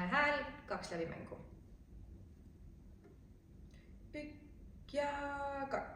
hääl, 2 läbimängu. 1 ja 2.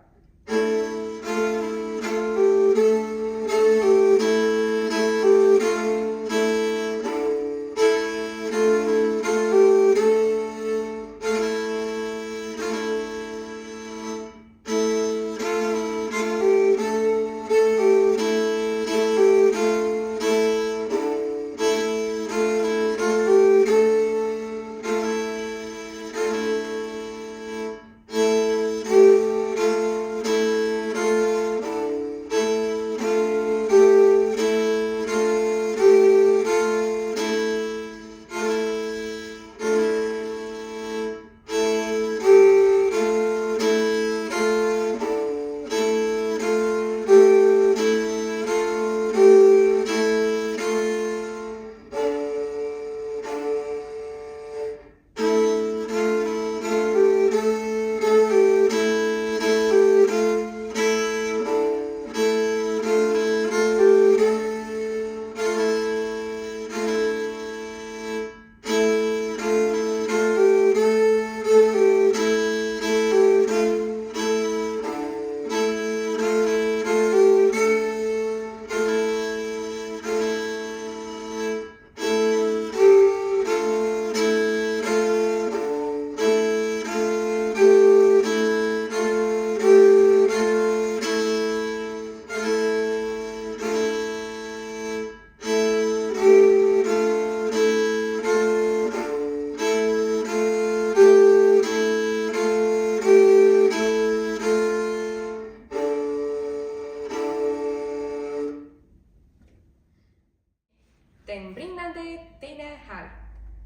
Den brinnande teine hääl,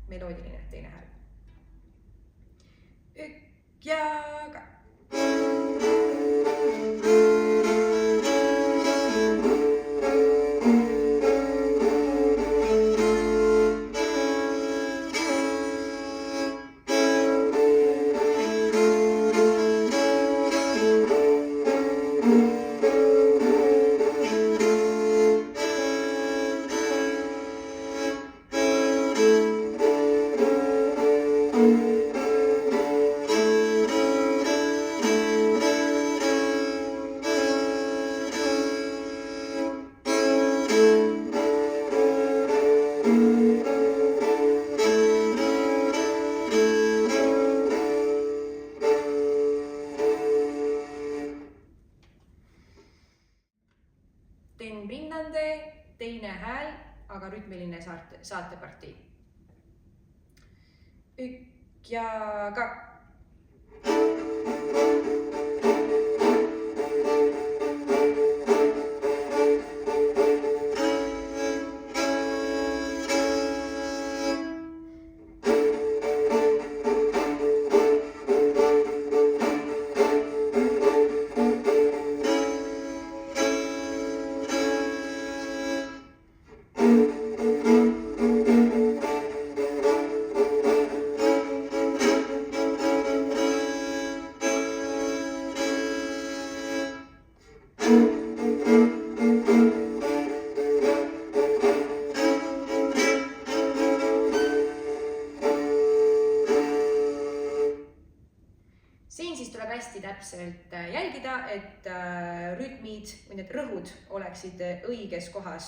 meloodiline teine hääl. 1 ja 2. Den brinnande teine hääl, aga rütmiline saatepartii. 1 ja 2. Siin siis tuleb hästi täpselt jälgida, et rütmid või need rõhud oleksid õiges kohas.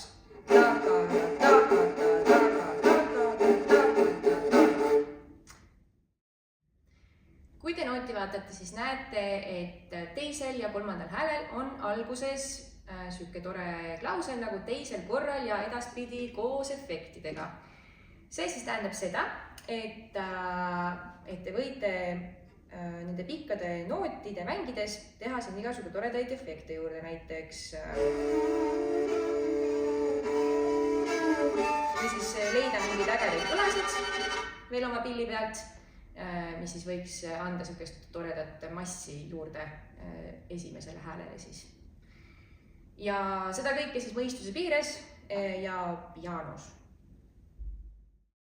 Kui te nooti vaatate, siis näete, et teisel ja kolmandal häälel on alguses sihuke tore klausel nagu teisel korral ja edaspidi koos efektidega. See siis tähendab seda, et te võite nende pikkade nootide mängides teha siin igasugu toredaid efekte juurde, näiteks või siis leida mingid ägedaid kõlasid veel oma pilli pealt, mis siis võiks anda sihukest toredat massi juurde esimesele häälele siis. Ja seda kõike siis mõistuse piires ja pianos.